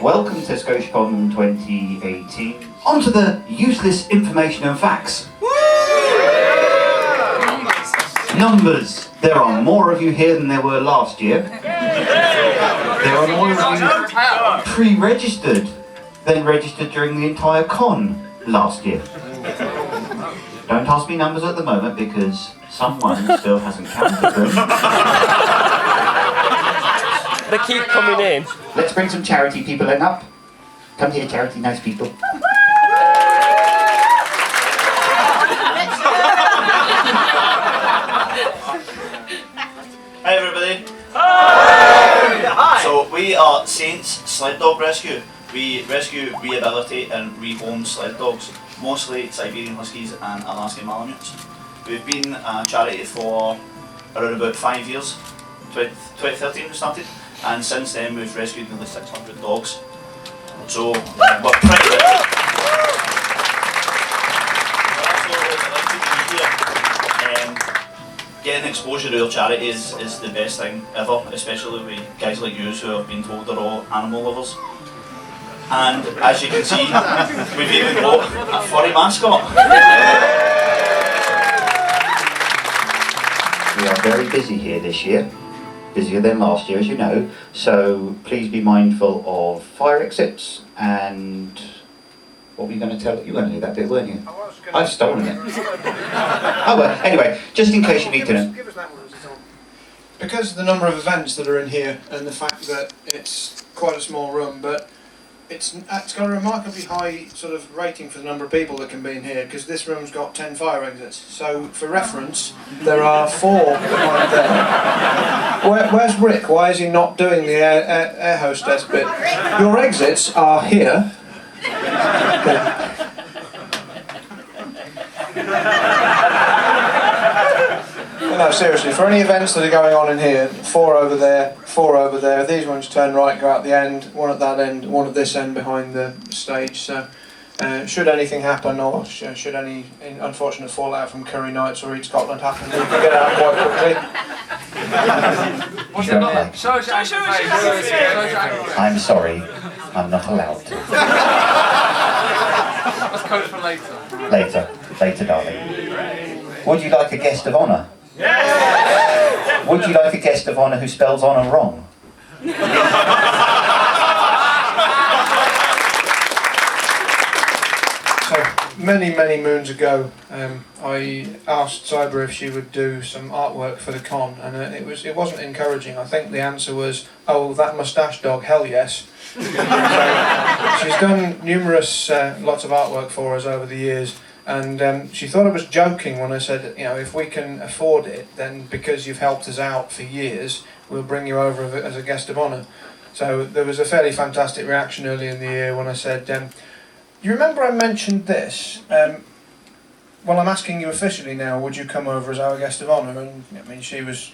Welcome to Scotiacon 2018. On to the useless information and facts. Numbers. There are more of you here than there were last year. There are more of you pre-registered than registered during the entire con last year. Don't ask me numbers at the moment because someone still hasn't counted them. They keep coming in. Let's bring some charity people in up. Come here, charity, nice people. Hi everybody. Hi. So we are Saints Sled Dog Rescue. We rescue, rehabilitate and rehome sled dogs, mostly Siberian Huskies and Alaskan Malamutes. We've been a charity for around about 5 years. 2013 we started, and since then we've rescued nearly 600 dogs. So we're pretty busy. Getting exposure to our charity is the best thing ever, especially with guys like you who have been told they're all animal lovers. And as you can see, we've even got a furry mascot. We are very busy here this year, busier than last year as you know, so please be mindful of fire exits and what were you going to tell? You were going to do that bit, weren't you? I've stolen it. Oh well, anyway, just in case you need to know. Because of the number of events that are in here and the fact that it's quite a small room, but it's got a remarkably high sort of rating for the number of people that can be in here, because this room's got 10 fire exits. So for reference, there are 4 behind there. Where's Rick? Why is he not doing the air hostess bit? Your exits are here. No, seriously, for any events that are going on in here, 4 over there, 4 over there, these ones turn right, go out the end, 1 at that end, 1 at this end behind the stage, so should anything happen, or should any unfortunate fallout from Curry Nights or Eat Scotland happen, you can get out quite quickly. I'm sorry, I'm not allowed to. Let's code for later. Later, darling. Would you like a guest of honour? Yes! Would you like a guest of honour who spells honour wrong? So, many moons ago, I asked Cyber if she would do some artwork for the con, and it wasn't encouraging. I think the answer was, "Oh, that moustache dog, hell yes." So, she's done numerous lots of artwork for us over the years, and she thought I was joking when I said, you know, if we can afford it, then because you've helped us out for years, we'll bring you over as a guest of honour. So there was a fairly fantastic reaction early in the year when I said, you remember I mentioned this? Well, I'm asking you officially now, would you come over as our guest of honour? And I mean, she was,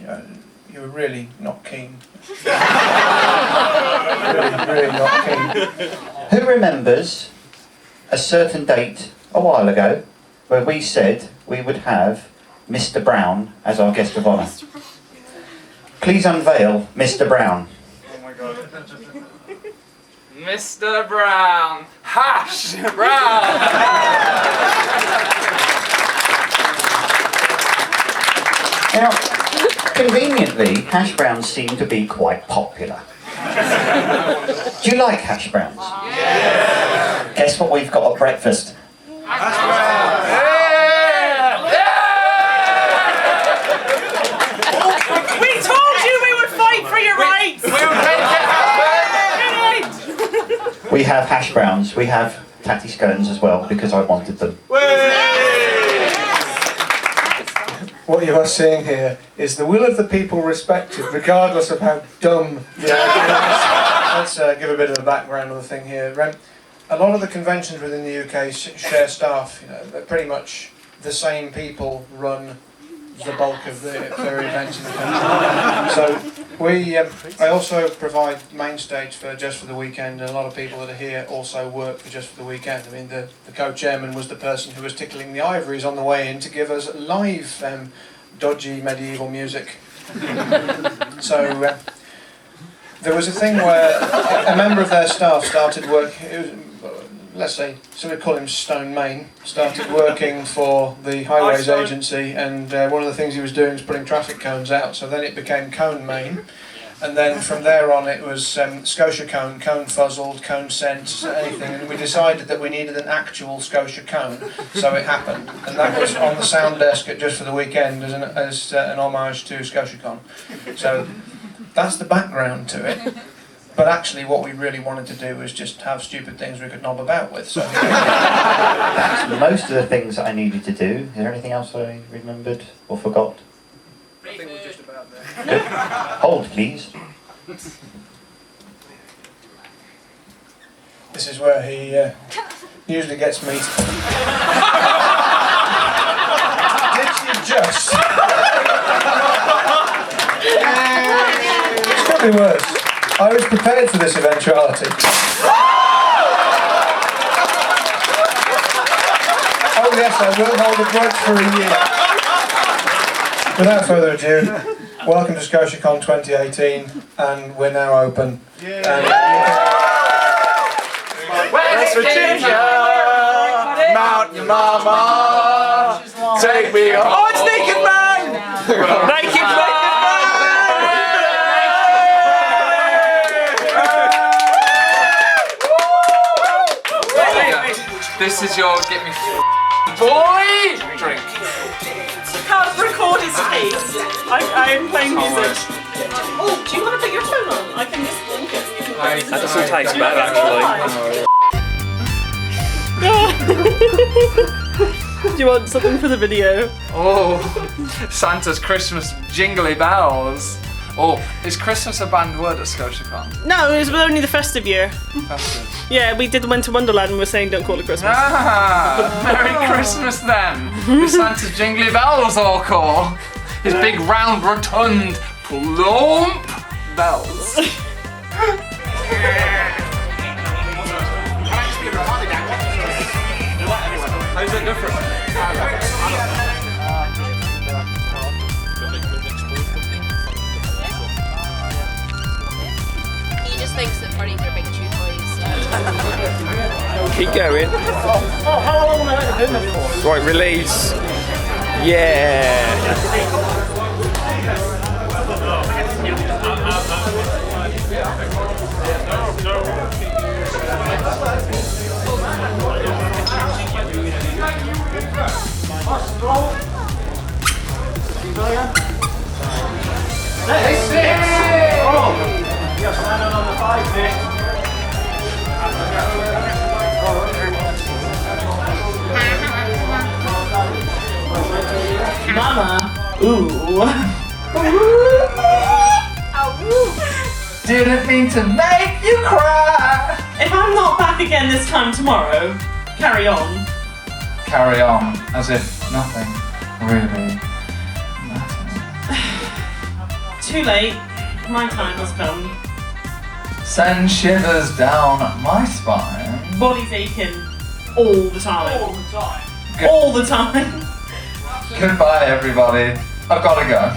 you were really not keen. really not keen. Who remembers a certain date a while ago where we said we would have Mr. Brown as our guest of honour? Please unveil Mr. Brown. Oh my god. Mr. Brown. Hash Brown. Now, conveniently, hash browns seem to be quite popular. Do you like hash browns? Yes. Guess what we've got at breakfast? Hash Brown. We told you we would fight for your rights! We have hash browns. We have tatty scones as well because I wanted them. What you are seeing here is the will of the people respected, regardless of how dumb the idea is. Let's give a bit of a background on the thing here. A lot of the conventions within the UK share staff. You know, they're pretty much the same people run the bulk of their events in the country. So I also provide main stage for Just for the Weekend, and a lot of people that are here also work for Just for the Weekend. I mean, the co-chairman was the person who was tickling the ivories on the way in to give us live dodgy medieval music. So there was a thing where a member of their staff started working, let's say, so we call him Stone Main, started working for the Highways Agency, and one of the things he was doing was putting traffic cones out, so then it became Cone Main, and then from there on it was Scotiacon, cone fuzzled, cone sent, anything, and we decided that we needed an actual Scotia cone, so it happened, and that was on the sound desk at Just for the Weekend as an homage to Scotiacon. So that's the background to it. But actually what we really wanted to do was just have stupid things we could knob about with. So That's most of the things that I needed to do. Is there anything else I remembered or forgot? I think we're just about there. Good. Hold, please. This is where he usually gets me. Did you just? It's probably worse. I was prepared for this eventuality. Oh yes, I will hold a grudge for a year. Without further ado, welcome to Scotiacon 2018, and we're now open. West Virginia, Mountain Mama, take me home. Oh, it's Naked Man! Naked Man! This is your get me boy drink. You can't record his face. I'm playing music. Oh, do you want to put your phone on? I can just link it. That doesn't taste bad, actually. Do you want something for the video? Oh, Santa's Christmas jingly bells. Oh, is Christmas a banned word at Scotiacon? No, it was only the festive year. Festive. Yeah, we did Winter Wonderland and we were saying don't call it Christmas. Ah, Merry Christmas then. With Santa's jingly bells all call. His big round rotund plump bells. How's it different? He just thinks that Freddy's are big chew toys. Keep going. how long am I doing this for? Right, release. Yeah. Mama. Ooh. Didn't mean to make you cry. If I'm not back again this time tomorrow, carry on. Carry on as if nothing really matters. Too late. My time has come. Send shivers down my spine. Body's aching all the time. All the time. Good. All the time. Goodbye, everybody. I've got to go.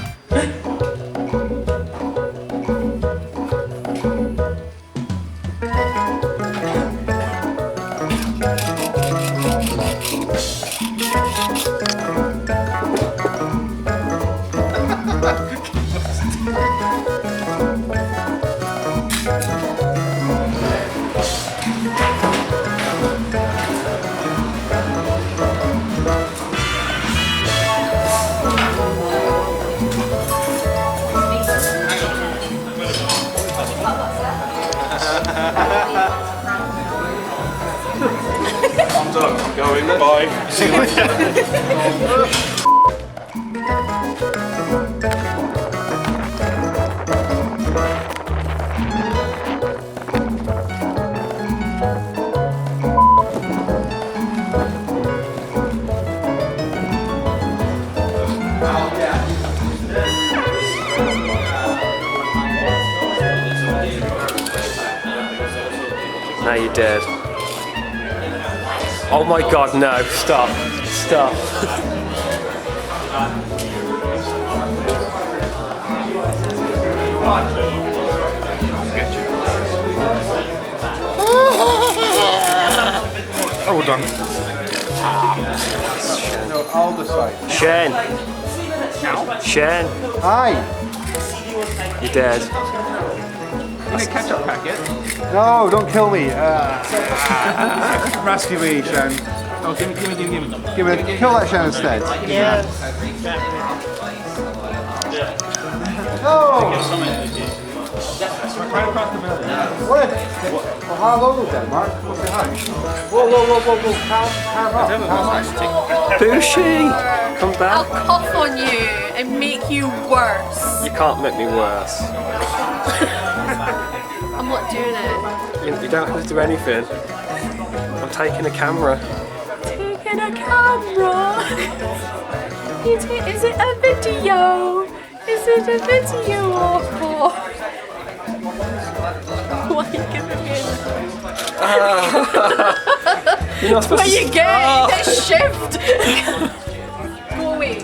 I'm done. Going. Bye. Now you're dead. Oh my god, no. Stop. Stop. Oh, done. No, all the sides. Shane. Shane. Hi. You're dead. In a ketchup packet. No, don't kill me. Rescue me, Shen. Oh, give me. Give it. Kill that Shen instead. Yes. No. What? Well, how low is that, Mark? What's behind? Whoa. Calm. Bushy! Come I'll back. cough on you and make you worse. You can't make me worse. I'm not doing it. You don't have to do anything. I'm taking a camera. Taking a camera. Is it a video? Is it a video or why are you giving me You're not supposed where you get the shift? Go away.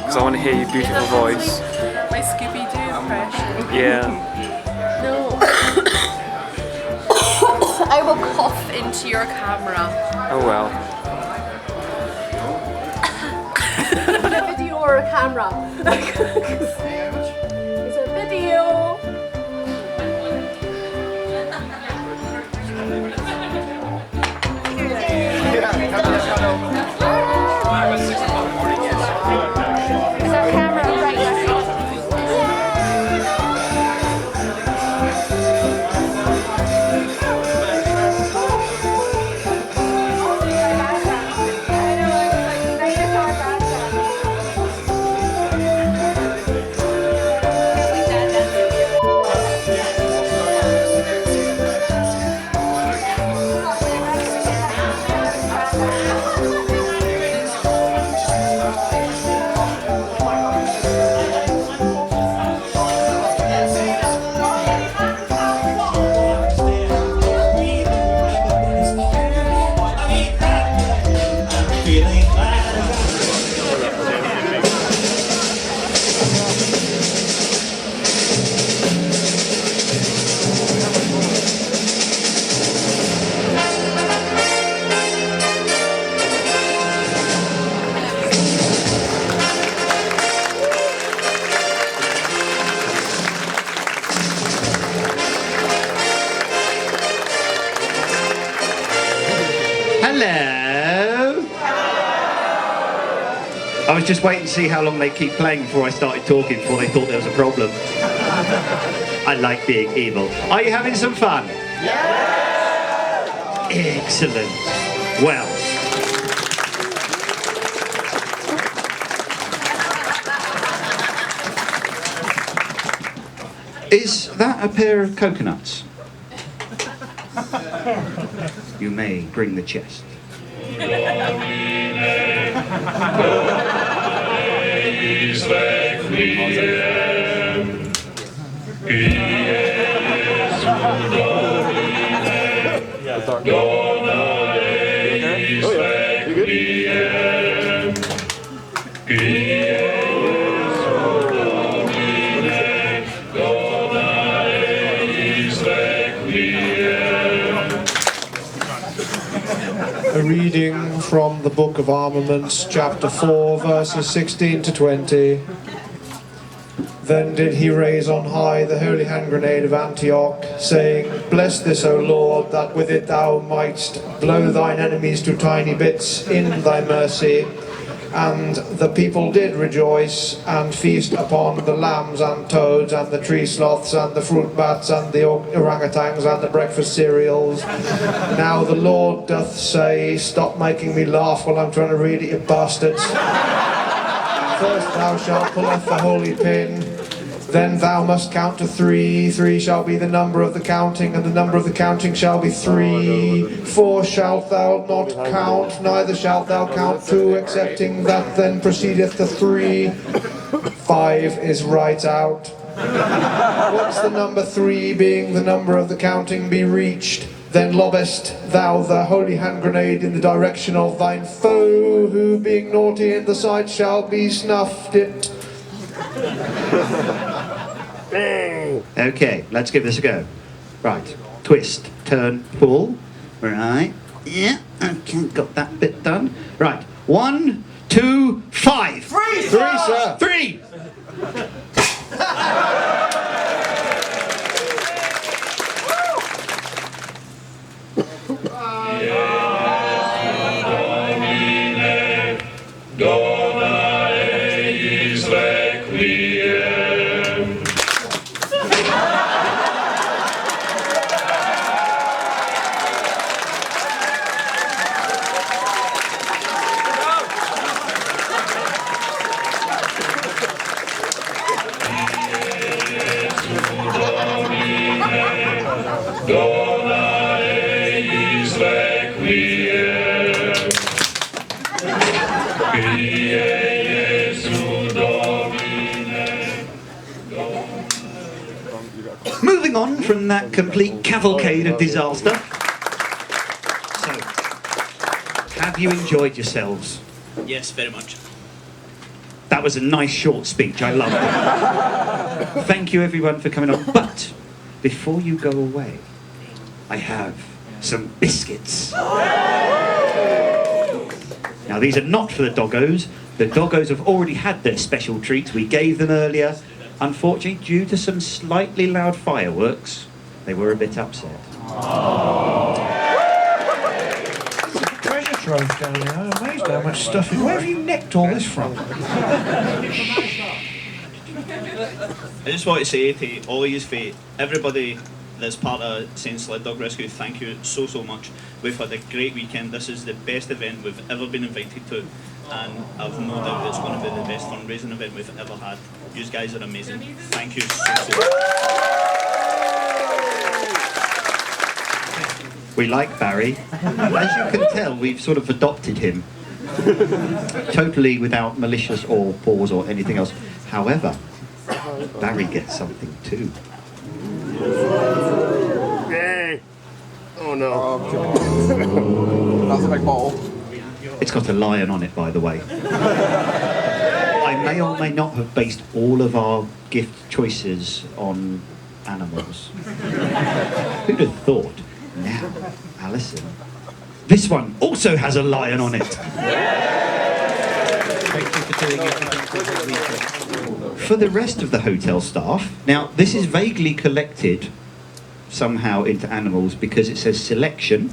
Because I want to hear your beautiful voice. My Scooby-Doo impression. Yeah. No. I will cough into your camera. Oh well. A video or a camera? It's a video. Is our camera right now? Hello. I was just waiting to see how long they keep playing before I started talking, before they thought there was a problem. I like being evil. Are you having some fun? Yeah! Excellent. Well. Is that a pair of coconuts? You may bring the chest. A reading from the Book of Armaments, chapter 4, verses 16 to 20. Then did he raise on high the holy hand grenade of Antioch, saying, Bless this, O Lord, that with it thou mightst blow thine enemies to tiny bits in thy mercy. And the people did rejoice and feast upon the lambs and toads and the tree sloths and the fruit bats and the orangutans and the breakfast cereals. Now the Lord doth say, Stop making me laugh while I'm trying to read it, you bastards. First thou shalt pull off the holy pin. Then thou must count to 3. 3 shall be the number of the counting, and the number of the counting shall be 3. 4 shalt thou not count, neither shalt thou count 2, excepting that then proceedeth to 3. 5 is right out. Once the number 3, being the number of the counting, be reached, then lobbest thou the holy hand grenade in the direction of thine foe, who being naughty in the sight shall be snuffed it. Okay, let's give this a go. Right, twist, turn, pull. Right, yeah, okay, got that bit done. Right, 1, 2, 5. 3, sir. 3. Moving on from that complete cavalcade of disaster. So, have you enjoyed yourselves? Yes, very much. That was a nice short speech, I love it. Thank you everyone for coming on. But, before you go away, I have some biscuits. Now these are not for the doggos. The doggos have already had their special treats. We gave them earlier. Unfortunately, due to some slightly loud fireworks, they were a bit upset. Treasure trove down there. I'm amazed how much stuff. Where have you nicked all this from? I just want to say to all of you, everybody that's part of St Sled Dog Rescue, thank you so much. We've had a great weekend. This is the best event we've ever been invited to, and I've no doubt it's going to be the best fundraising event we've ever had. You guys are amazing. Thank you so much. We like Barry. As you can tell, we've sort of adopted him. Totally without malicious or pause or anything else. However, Barry gets something too. Oh no. That's a big ball. It's got a lion on it, by the way. I may or may not have based all of our gift choices on animals. Who'd have thought? Now, Alison, this one also has a lion on it. Thank you for doing everything. For the rest of the hotel staff, now this is vaguely collected somehow into animals because it says selection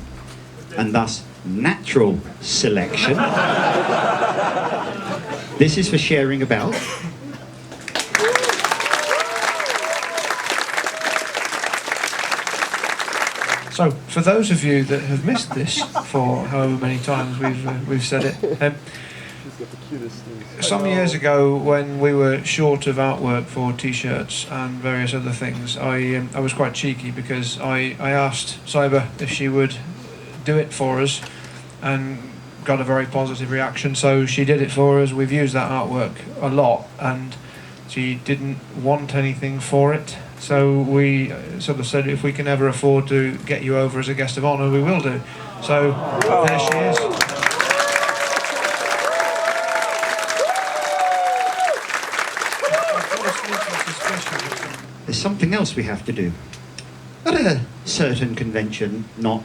and thus natural selection. This is for sharing about. So, for those of you that have missed this for however many times we've said it, some years ago when we were short of artwork for T-shirts and various other things, I was quite cheeky because I asked Cyber if she would do it for us and got a very positive reaction, so she did it for us. We've used that artwork a lot and she didn't want anything for it. So we sort of said if we can ever afford to get you over as a guest of honour, we will do. So there she is. There's something else we have to do. At a certain convention, not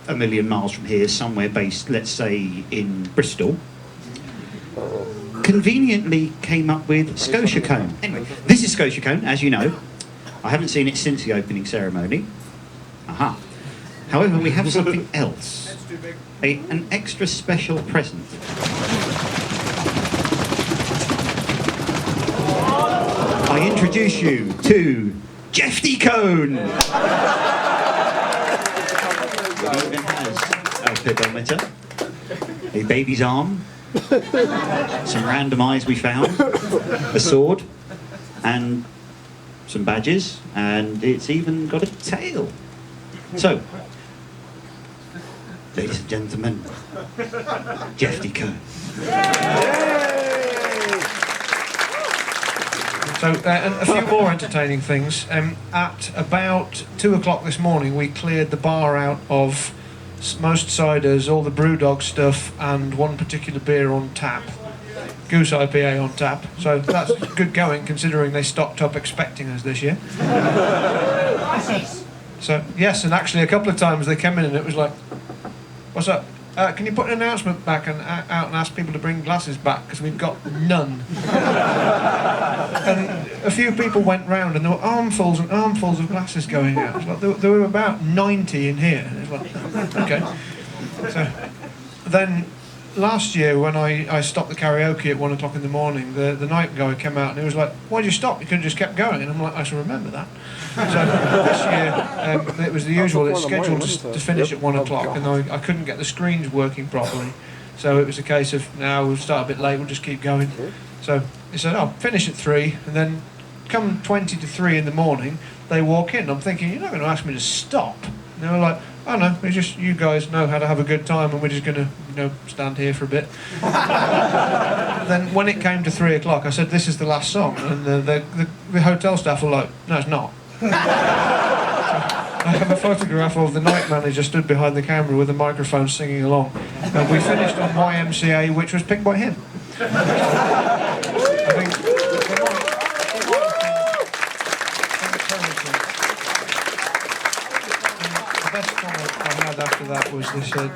a million miles from here, somewhere based, let's say, in Bristol, conveniently came up with Scotiacon. Anyway, this is Scotiacon, as you know. I haven't seen it since the opening ceremony. Aha. However, we have something else. An extra special present. I introduce you to Scotiacon. It even has a pedometer, a baby's arm, some random eyes we found, a sword, and some badges, and it's even got a tail. So, ladies and gentlemen, Scotiacon. So, and a few more entertaining things. At about 2 o'clock this morning, we cleared the bar out of most ciders, all the Brewdog stuff, and one particular beer on tap. Goose IPA on tap. So that's good going, considering they stocked up expecting us this year. So, yes, and actually a couple of times they came in and it was like, what's up? Can you put an announcement back and out and ask people to bring glasses back, because we've got none. And a few people went round and there were armfuls and armfuls of glasses going out. It was like, there were about 90 in here. And it was like, okay. So then last year when I stopped the karaoke at 1 o'clock in the morning, the night guy came out and he was like, why'd you stop? You could have just kept going. And I'm like, I shall remember that. So this year it was the usual. It's scheduled to finish at 1 o'clock, and I couldn't get the screens working properly. So it was a case of, now we'll start a bit late, we'll just keep going. So he said, oh, finish at 3, and then come 20 to 3 in the morning, they walk in. I'm thinking, you're not going to ask me to stop. And they were like, oh no, it's just you guys know how to have a good time, and we're just going to, stand here for a bit. Then when it came to 3 o'clock, I said, this is the last song, and the hotel staff were like, no, it's not. I have a photograph of the night manager stood behind the camera with a microphone singing along, and we finished on YMCA, which was picked by him. I think the best comment I had after that was they said,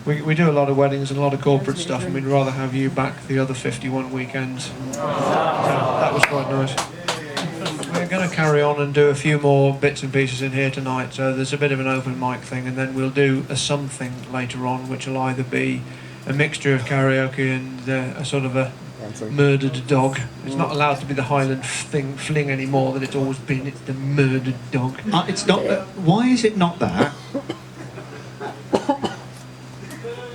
we do a lot of weddings and a lot of corporate stuff, and we'd rather have you back the other 51 weekends. So that was quite nice. We're going to carry on and do a few more bits and pieces in here tonight, so there's a bit of an open mic thing, and then we'll do a something later on, which will either be a mixture of karaoke and a sort of a murdered dog. It's not allowed to be the Highland fling anymore that it's always been. It's the murdered dog. It's not. Why is it not that?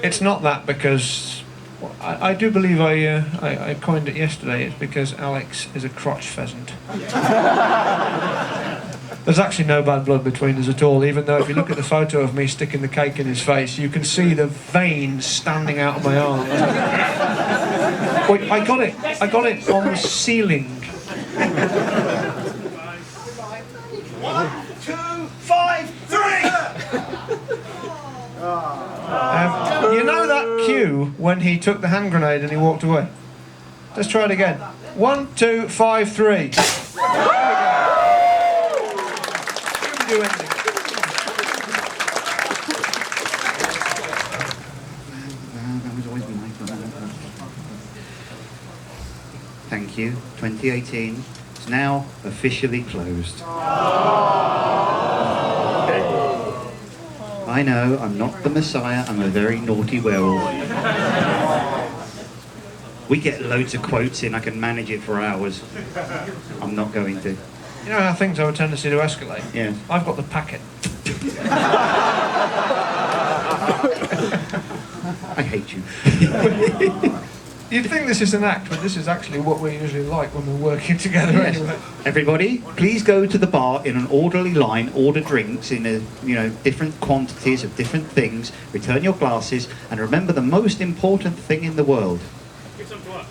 It's not that because I do believe I coined it yesterday. It's because Alex is a crotch pheasant. There's actually no bad blood between us at all, even though if you look at the photo of me sticking the cake in his face, you can see the veins standing out of my arm. Wait, I got it on the ceiling. 1, 2, 5, 3! You know that cue when he took the hand grenade and he walked away? Let's try it again. 1, 2, 5, 3. Do anything. Thank you. 2018 is now officially closed. I know, I'm not the Messiah, I'm a very naughty werewolf. We get loads of quotes in, I can manage it for hours. I'm not going to. You know how things have a tendency to escalate? Yeah. I've got the packet. I hate you. You'd think this is an act, but this is actually what we're usually like when we're working together anyway. Everybody, please go to the bar in an orderly line, order drinks in different quantities of different things, return your glasses, and remember the most important thing in the world. Give some to us.